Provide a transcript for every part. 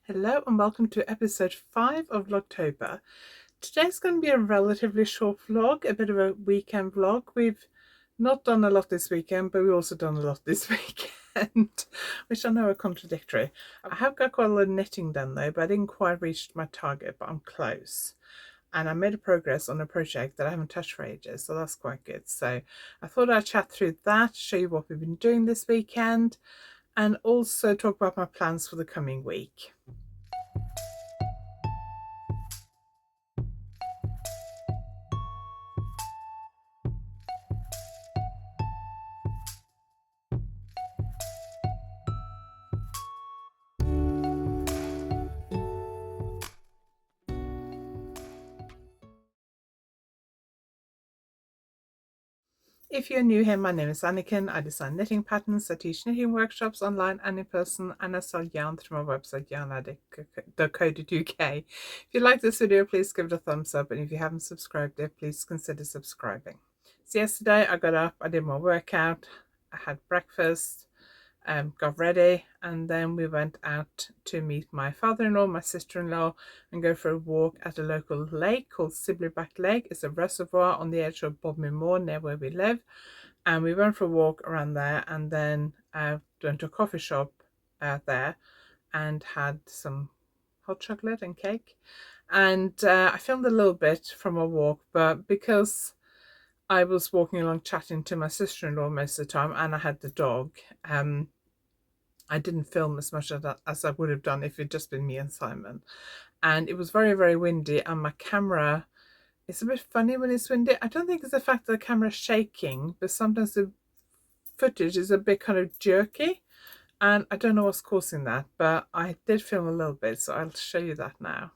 Hello and welcome to episode 5 of Vlogtober. Today's going to be a relatively short vlog, a bit of a weekend vlog. We've not done a lot this weekend, but we've also done a lot this weekend, which I know are contradictory. I have got quite a lot of knitting done though, but I didn't quite reach my target, but I'm close. And I made a progress on a project that I haven't touched for ages, so that's quite good. So I thought I'd chat through that, show you what we've been doing this weekend, and also talk about my plans for the coming week. If you're new here, my name is Anniken. I design knitting patterns, I teach knitting workshops online and in person, and I sell yarn through my website YarnAddict.co.uk. If you like this video, please give it a thumbs up, and if you haven't subscribed yet, please consider subscribing. So yesterday I got up, I did my workout, I had breakfast, got ready, and then we went out to meet my father-in-law, my sister-in-law, and go for a walk at a local lake called Sibleyback Lake. It's a reservoir on the edge of Bodmin Moor near where we live, and we went for a walk around there, and then went to a coffee shop there and had some hot chocolate and cake. And I filmed a little bit from a walk, but because I was walking along chatting to my sister-in-law most of the time, and I had the dog, I didn't film as much of that as I would have done if it'd just been me and Simon. And it was very, very windy, and my camera, it's a bit funny when it's windy. I don't think it's the fact that the camera's shaking, but sometimes the footage is a bit kind of jerky, and I don't know what's causing that, but I did film a little bit, so I'll show you that now.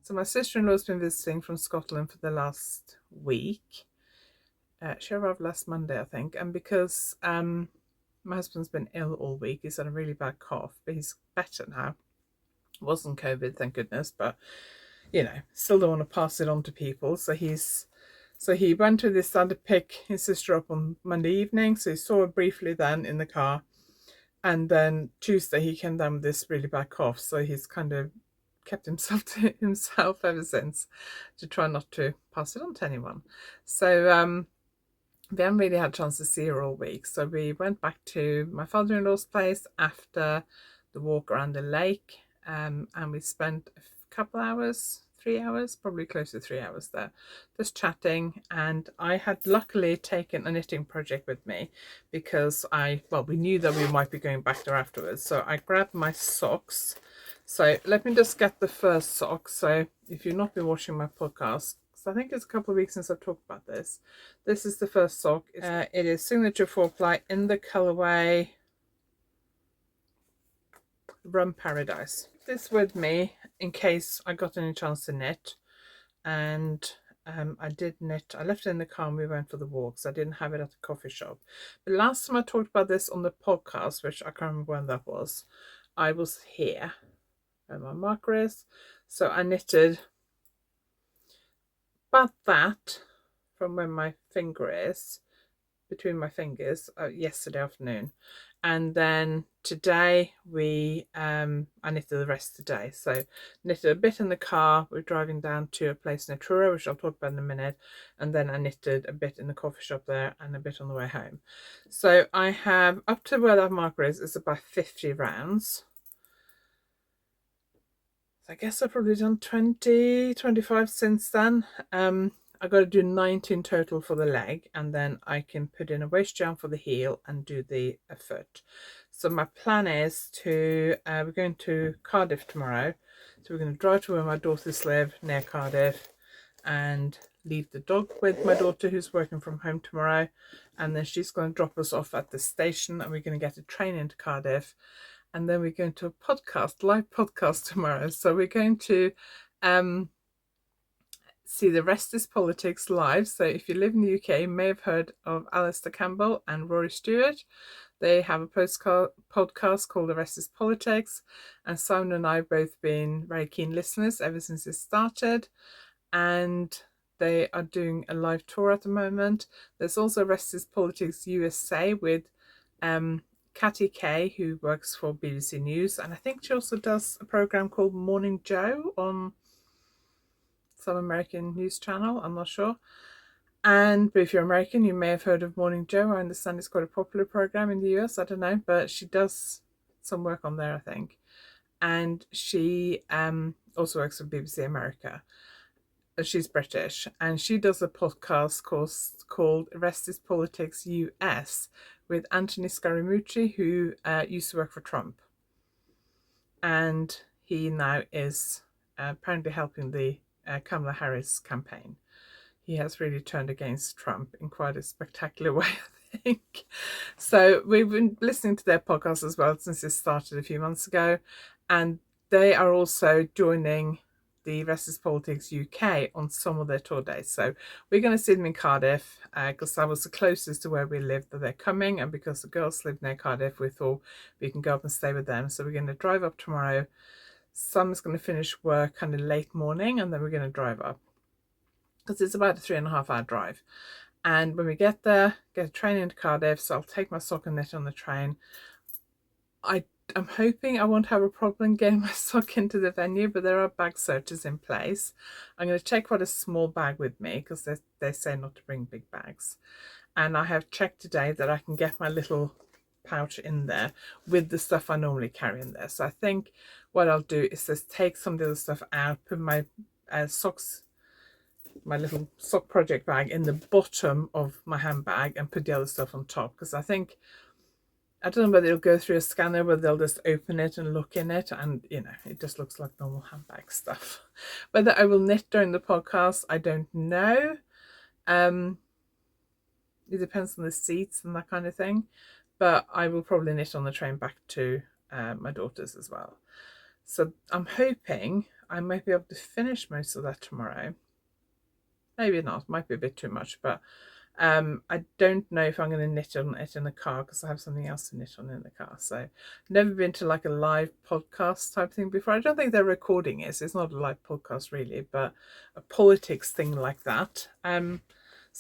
So my sister-in-law's been visiting from Scotland for the last week. She arrived last Monday, I think, and because my husband's been ill all week, he's had a really bad cough, but he's better now. It wasn't COVID, thank goodness, but you know, still don't want to pass it on to people. So he went with his son to pick his sister up on Monday evening. So he saw her briefly then in the car, and then Tuesday he came down with this really bad cough. So he's kind of kept himself to himself ever since, to try not to pass it on to anyone. So we haven't really had a chance to see her all week. So we went back to my father-in-law's place after the walk around the lake, and we spent a couple hours, 3 hours, probably close to 3 hours there, just chatting. And I had luckily taken a knitting project with me because we knew that we might be going back there afterwards. So I grabbed my socks. So let me just get the first sock. So if you've not been watching my podcast, I think it's a couple of weeks since I've talked about this. This is the first sock. It is Signature 4-ply in the colourway Rum Paradise. This with me in case I got any chance to knit. And I did knit. I left it in the car and we went for the walks. I didn't have it at the coffee shop. But last time I talked about this on the podcast, which I can't remember when that was, I was here where my marker is. So I knitted about that from where my finger is, between my fingers, yesterday afternoon. And then today I knitted the rest of the day. So knitted a bit in the car. We're driving down to a place in Truro, which I'll talk about in a minute. And then I knitted a bit in the coffee shop there and a bit on the way home. So I have, up to where that marker is about 50 rounds. So I guess I've probably done 20, 25 since then. I've got to do 19 total for the leg, and then I can put in a waist yarn for the heel and do the foot. So my plan is to, we're going to Cardiff tomorrow. So we're going to drive to where my daughters live, near Cardiff, and leave the dog with my daughter who's working from home tomorrow. And then she's going to drop us off at the station, and we're going to get a train into Cardiff. And then we're going to a live podcast tomorrow. So we're going to see The Rest is Politics live. So if you live in the UK, you may have heard of Alistair Campbell and Rory Stewart. They have a podcast called The Rest is Politics, and Simon and I have both been very keen listeners ever since it started, and they are doing a live tour at the moment. There's also Rest is Politics USA with Catty Kay, who works for BBC News, and I think she also does a program called Morning Joe on some American news channel, I'm not sure. But if you're American, you may have heard of Morning Joe. I understand it's quite a popular program in the US. I don't know, but she does some work on there, I think. And she also works for BBC America. She's British, and she does a podcast called Rest is Politics US with Anthony Scaramucci, who used to work for Trump. And he now is apparently helping the Kamala Harris campaign. He has really turned against Trump in quite a spectacular way, I think. So we've been listening to their podcast as well since it started a few months ago. And they are also joining the Rest is Politics UK on some of their tour days. So we're going to see them in Cardiff because that was the closest to where we live that they're coming. And because the girls live near Cardiff, we thought we can go up and stay with them. So we're going to drive up tomorrow. Sam's going to finish work kind of late morning, and then we're going to drive up, because it's about a 3.5 hour drive. And when we get there, get a train into Cardiff, so I'll take my sock and knit on the train. I'm hoping I won't have a problem getting my sock into the venue, but there are bag searches in place. I'm going to take quite a small bag with me because they say not to bring big bags. And I have checked today that I can get my little pouch in there with the stuff I normally carry in there. So I think what I'll do is just take some of the other stuff out, put my socks, my little sock project bag in the bottom of my handbag, and put the other stuff on top, because I don't know whether it'll go through a scanner, whether they'll just open it and look in it, and it just looks like normal handbag stuff. Whether I will knit during the podcast, I don't know. It depends on the seats and that kind of thing, but I will probably knit on the train back to my daughter's as well. So I'm hoping I might be able to finish most of that tomorrow. Maybe not, might be a bit too much, but I don't know if I'm going to knit on it in the car, because I have something else to knit on in the car. So I've never been to like a live podcast type thing before. I don't think they're recording it, so it's not a live podcast really, but a politics thing like that. So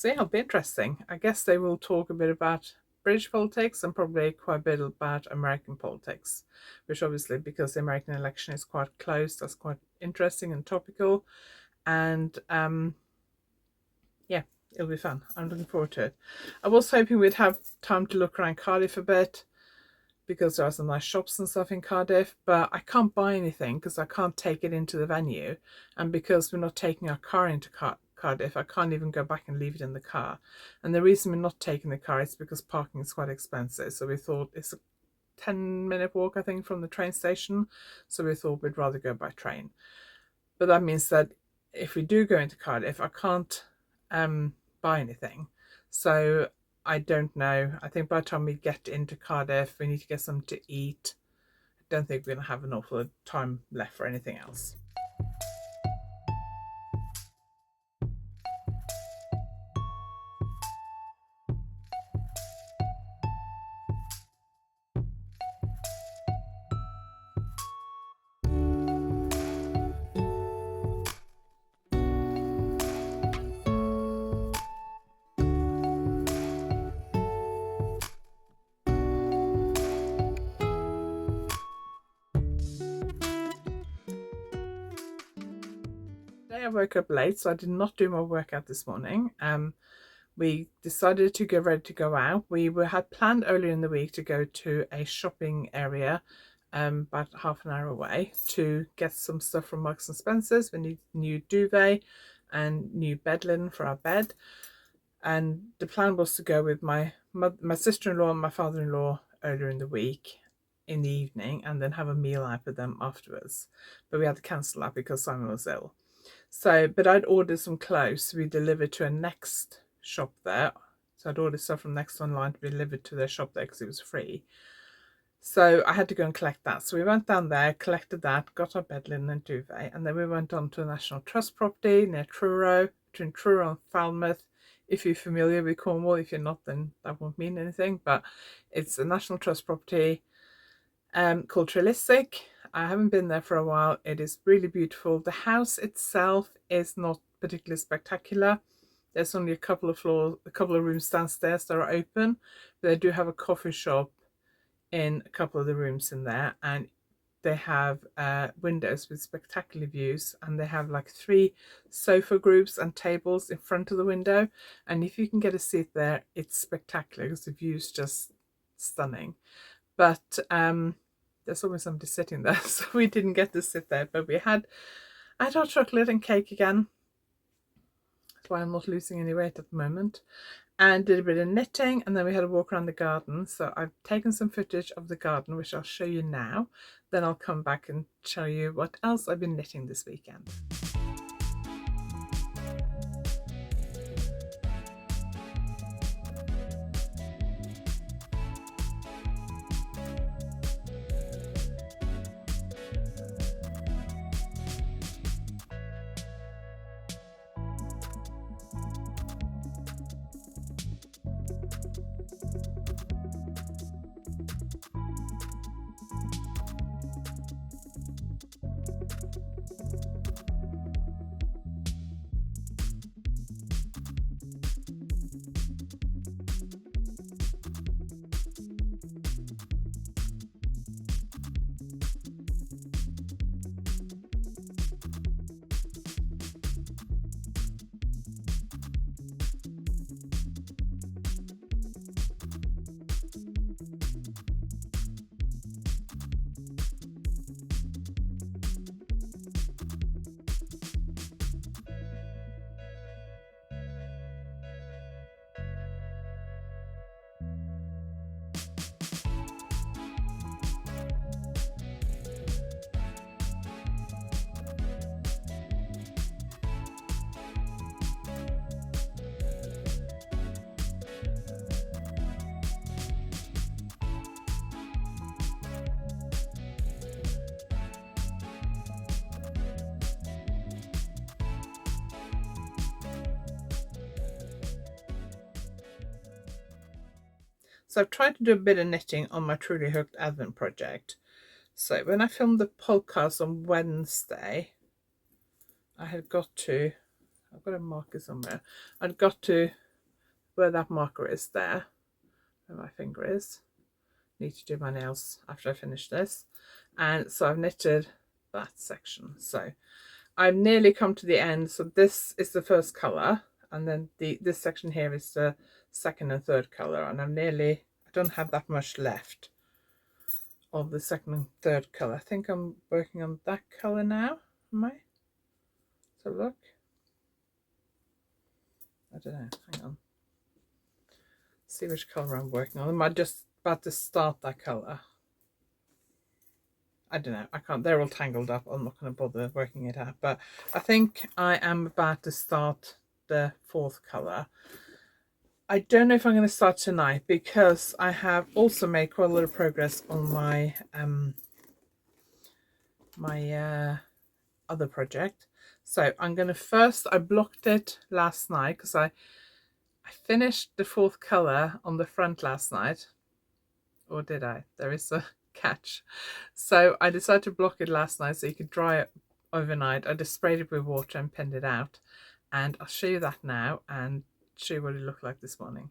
yeah, it'll be interesting. I guess they will talk a bit about British politics and probably quite a bit about American politics, which obviously, because the American election is quite close, that's quite interesting and topical. And yeah, it'll be fun. I'm looking forward to it. I was hoping we'd have time to look around Cardiff a bit, because there are some nice shops and stuff in Cardiff, but I can't buy anything because I can't take it into the venue, and because we're not taking our car into Cardiff, I can't even go back and leave it in the car. And the reason we're not taking the car is because parking is quite expensive, so we thought it's a 10-minute walk, I think, from the train station, so we thought we'd rather go by train. But that means that if we do go into Cardiff, I can't buy anything. So I don't know. I think by the time we get into Cardiff, we need to get something to eat. I don't think we're going to have an awful lot of time left for anything else. I woke up late, so I did not do my workout this morning. We decided to get ready to go out. We had planned earlier in the week to go to a shopping area about half an hour away to get some stuff from Marks and Spencer's. We need new duvet and new bed linen for our bed. And the plan was to go with my sister-in-law and my father-in-law earlier in the week in the evening, and then have a meal out with them afterwards. But we had to cancel that because Simon was ill. So, but I'd ordered some clothes to be delivered to a Next shop there. So I'd ordered stuff from Next online to be delivered to their shop there because it was free. So I had to go and collect that. So we went down there, collected that, got our bed linen and duvet, and then we went on to a National Trust property near Truro, between Truro and Falmouth, if you're familiar with Cornwall. If you're not, then that won't mean anything, but it's a National Trust property called Trellistic. I haven't been there for a while. It is really beautiful. The house itself is not particularly spectacular. There's only a couple of rooms downstairs that are open, but they do have a coffee shop in a couple of the rooms in there, and they have windows with spectacular views, and they have like 3 sofa groups and tables in front of the window, and if you can get a seat there, it's spectacular because the view's just stunning. But there's always somebody sitting there, so we didn't get to sit there, but I had hot chocolate and cake again. That's why I'm not losing any weight at the moment. And did a bit of knitting, and then we had a walk around the garden. So I've taken some footage of the garden, which I'll show you now. Then I'll come back and show you what else I've been knitting this weekend. So I've tried to do a bit of knitting on my Truly Hooked Advent project. So when I filmed the podcast on Wednesday, I've got a marker somewhere. I'd got to where that marker is there, where my finger is. Need to do my nails after I finish this. And so I've knitted that section. So I've nearly come to the end. So this is the first colour, and then this section here is the second and third colour, and I don't have that much left of the second and third colour. I think I'm working on that colour now, am I? So look, I don't know, hang on, see which colour I'm working on. Am I just about to start that colour? I don't know, I can't, they're all tangled up. I'm not going to bother working it out, but I think I am about to start the fourth colour. I don't know if I'm going to start tonight, because I have also made quite a lot of progress on my other project. So I'm going to first, I blocked it last night because I finished the fourth colour on the front last night. Or did I? There is a catch. So I decided to block it last night so you could dry it overnight. I just sprayed it with water and pinned it out. And I'll show you that now and show you what it looked like this morning.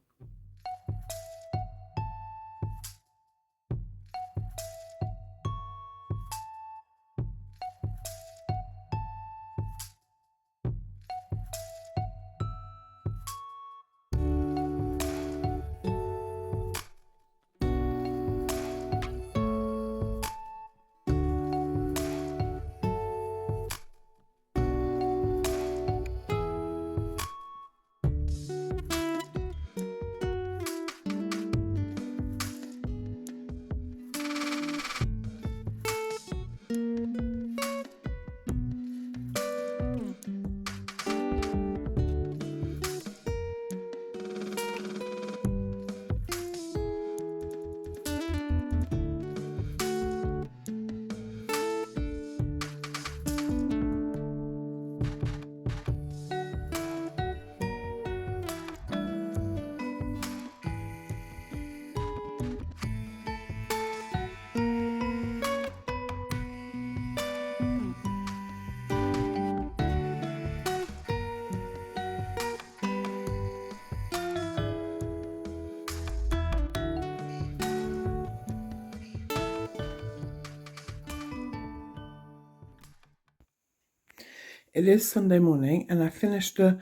It is Sunday morning and I finished the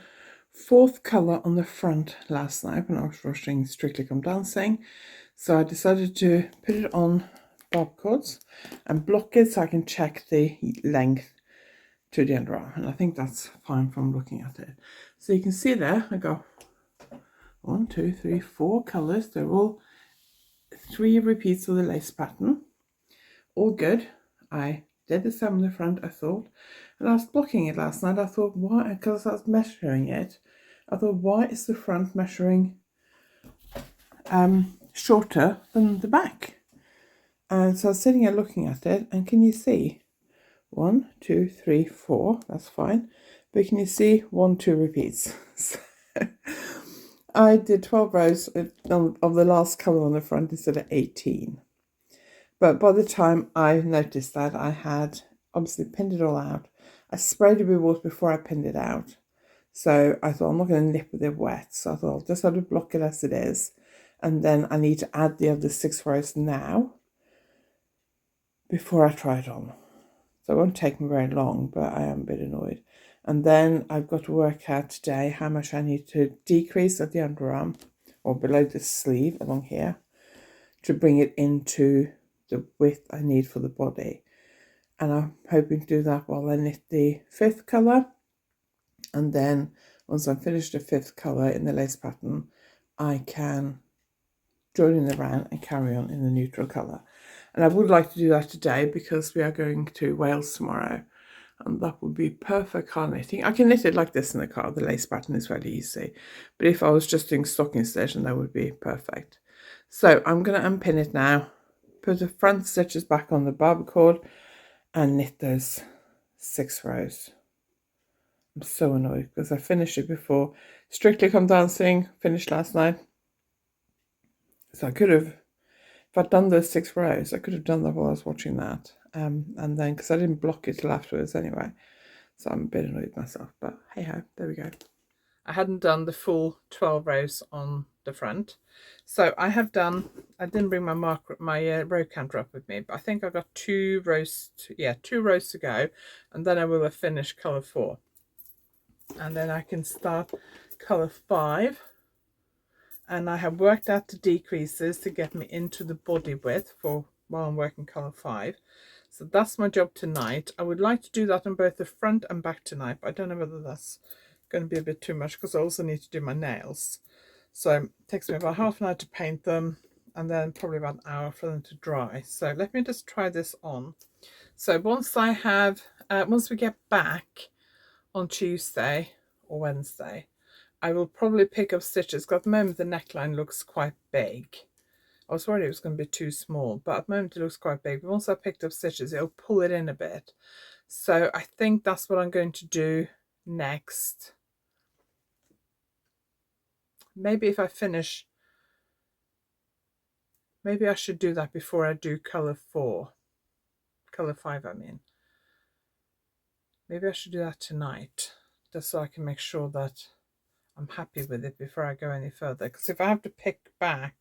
fourth colour on the front last night when I was rushing Strictly Come Dancing. So I decided to put it on bob cords and block it so I can check the length to the underarm. And I think that's fine from looking at it. So you can see there, I got 1, 2, 3, 4 colours. They're all 3 repeats of the lace pattern. All good. I did the same on the front, I thought. And I was blocking it last night. I thought, why? Because I was measuring it. I thought, why is the front measuring shorter than the back? And so I was sitting here looking at it, and can you see 1, 2, 3, 4? That's fine. But can you see 1, 2 repeats? So I did 12 rows of the last colour on the front instead of 18. But by the time I noticed that, I had obviously pinned it all out. I sprayed it with water before I pinned it out. So I thought I'm not going to nip with it wet. So I thought I'll just have to block it as it is. And then I need to add the other 6 rows now before I try it on. So it won't take me very long, but I am a bit annoyed. And then I've got to work out today how much I need to decrease at the underarm or below the sleeve along here to bring it into the width I need for the body. And I'm hoping to do that while I knit the 5th colour. And then once I'm finished the 5th colour in the lace pattern, I can join in the round and carry on in the neutral colour. And I would like to do that today because we are going to Wales tomorrow. And that would be perfect car knitting. I can knit it like this in the car. The lace pattern is really easy. But if I was just doing stocking stitching, that would be perfect. So I'm going to unpin it now. Put the front stitches back on the barber cord and knit those 6 rows. I'm so annoyed because I finished it before Strictly Come Dancing finished last night. So I could have, if I'd done those 6 rows, I could have done that while I was watching that. And then, because I didn't block it till afterwards anyway. So I'm a bit annoyed with myself, but hey ho, there we go. I hadn't done the full 12 rows on the front. So I didn't bring my row counter up with me, but I think I've got 2 rows, 2 rows to go. And then I will have finished colour 4. And then I can start colour 5. And I have worked out the decreases to get me into the body width for while I'm working colour 5. So that's my job tonight. I would like to do that on both the front and back tonight, but I don't know whether that's going to be a bit too much because I also need to do my nails. So it takes me about half an hour to paint them and then probably about an hour for them to dry. So let me just try this on. So once we get back on Tuesday or Wednesday, I will probably pick up stitches because at the moment the neckline looks quite big. I was worried it was going to be too small, but at the moment it looks quite big. But once I picked up stitches, it'll pull it in a bit. So I think that's what I'm going to do next. Maybe if I finish, maybe I should do that before I do colour 4. Colour 5, I mean. Maybe I should do that tonight, just so I can make sure that I'm happy with it before I go any further. Because if I have to pick back,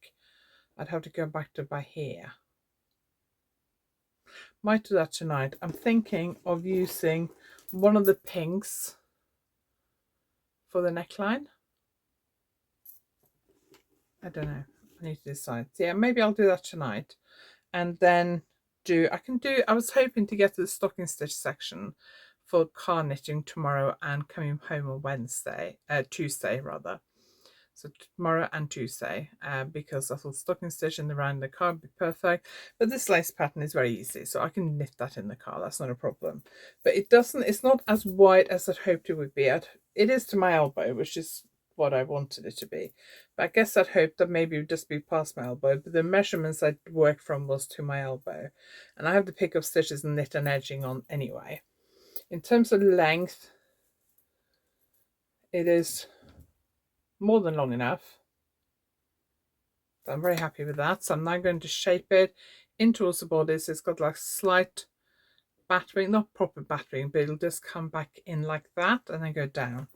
I'd have to go back to by here. Might do that tonight. I'm thinking of using one of the pinks for the neckline. I don't know. I need to decide. So yeah, maybe I'll do that tonight. And then I was hoping to get to the stocking stitch section for car knitting tomorrow and coming home on Tuesday rather. So tomorrow and Tuesday, because I thought stocking stitching around the car would be perfect. But this lace pattern is very easy, so I can knit that in the car. That's not a problem. But it's not as wide as I'd hoped it would be. It is to my elbow, which is what I wanted it to be. But I guess I'd hoped that maybe it would just be past my elbow. But the measurements I'd worked from was to my elbow. And I have to pick up stitches and knit and edging on anyway. In terms of length, it is more than long enough. So I'm very happy with that. So I'm now going to shape it in towards the body. So it's got like slight battering, not proper battering, but it'll just come back in like that and then go down.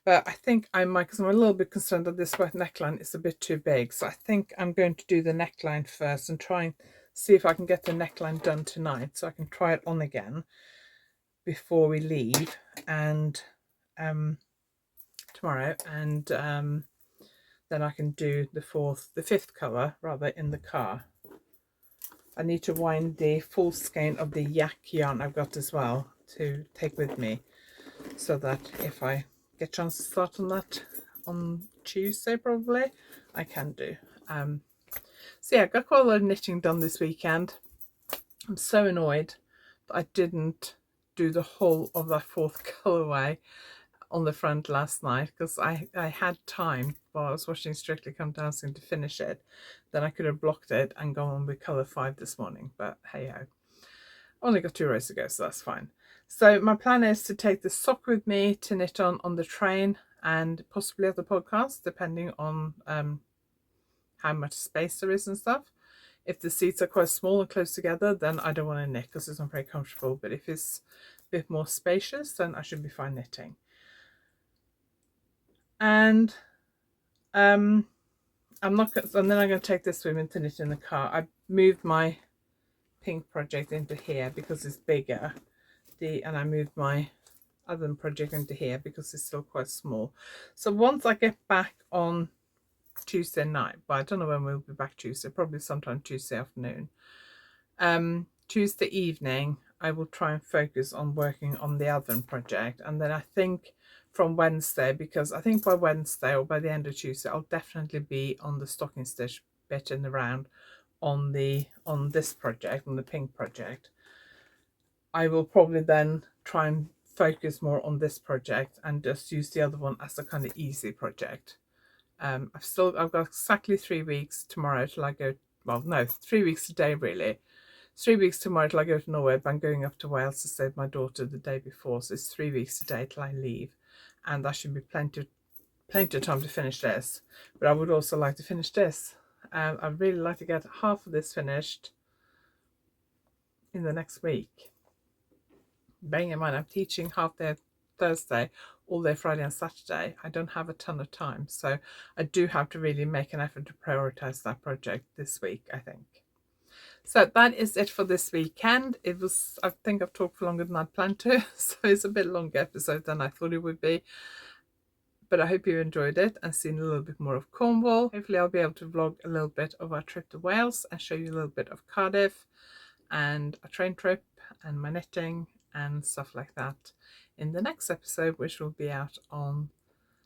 But I think I might, because I'm a little bit concerned that this wet neckline is a bit too big. So I think I'm going to do the neckline first and try and see if I can get the neckline done tonight so I can try it on again before we leave, and tomorrow, and then I can do the fifth colour rather in the car. I need to wind the full skein of the yak yarn I've got as well to take with me, so that if I get a chance to start on that on Tuesday probably, I can do. So yeah, I got quite a lot of knitting done this weekend. I'm so annoyed that I didn't do the whole of that fourth colourway on the front last night, because I had time while I was watching Strictly Come Dancing to finish it. Then I could have blocked it and gone on with colour 5 this morning, but hey ho. Only got 2 rows to go, so that's fine. So my plan is to take the sock with me to knit on the train, and possibly at the podcast, depending on how much space there is and stuff. If the seats are quite small and close together, then I don't want to knit because it's not very comfortable. But if it's a bit more spacious, then I should be fine knitting. And I'm not, and then I'm going to take this with me to knit in the car. I moved my pink project into here because it's bigger, and I moved my other project into here because it's still quite small. So once I get back on Tuesday night, but I don't know when we'll be back Tuesday, probably sometime Tuesday afternoon, Tuesday evening I will try and focus on working on the oven project. And then I think from Wednesday, because I think by Wednesday or by the end of Tuesday I'll definitely be on the stocking stitch bit in the round on this project, on the pink project. I will probably then try and focus more on this project and just use the other one as a kind of easy project. I've got exactly 3 weeks tomorrow till I go, well no, 3 weeks today really. 3 weeks tomorrow till I go to Norway, but I'm going up to Wales to stay with my daughter the day before, so it's 3 weeks today till I leave, and that should be plenty of time to finish this. But I would also like to finish this. I'd really like to get half of this finished in the next week. Bearing in mind I'm teaching half day Thursday, all day Friday and Saturday. I don't have a ton of time, so I do have to really make an effort to prioritize that project this week, I think. So that is it for this weekend. I think I've talked for longer than I'd planned to, so it's a bit longer episode than I thought it would be. But I hope you enjoyed it and seen a little bit more of Cornwall. Hopefully I'll be able to vlog a little bit of our trip to Wales and show you a little bit of Cardiff and a train trip and my knitting and stuff like that in the next episode, which will be out on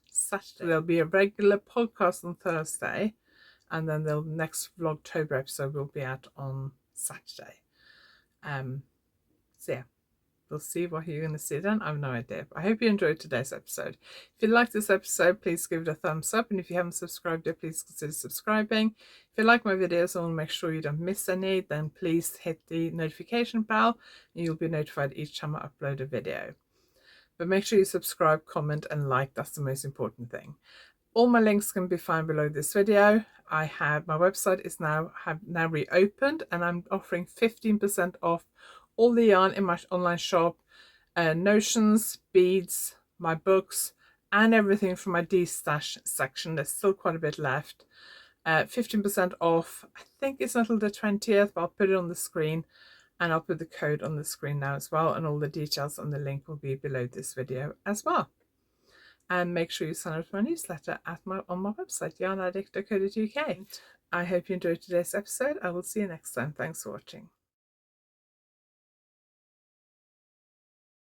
Saturday. There'll be a regular podcast on Thursday, and then the next Vlogtober episode will be out on Saturday. So yeah, we'll see what you're going to see then. I have no idea. But I hope you enjoyed today's episode. If you liked this episode, please give it a thumbs up. And if you haven't subscribed yet, please consider subscribing. If you like my videos and want to make sure you don't miss any, then please hit the notification bell and you'll be notified each time I upload a video. But make sure you subscribe, comment and like. That's the most important thing. All my links can be found below this video. My website is now reopened, and I'm offering 15% off all the yarn in my online shop, notions, beads, my books, and everything from my D-stash section. There's still quite a bit left. 15% off. I think it's until the 20th, but I'll put it on the screen, and I'll put the code on the screen now as well, and all the details on the link will be below this video as well. And make sure you sign up to my newsletter on my website, YarnAddict.co.uk. I hope you enjoyed today's episode. I will see you next time. Thanks for watching.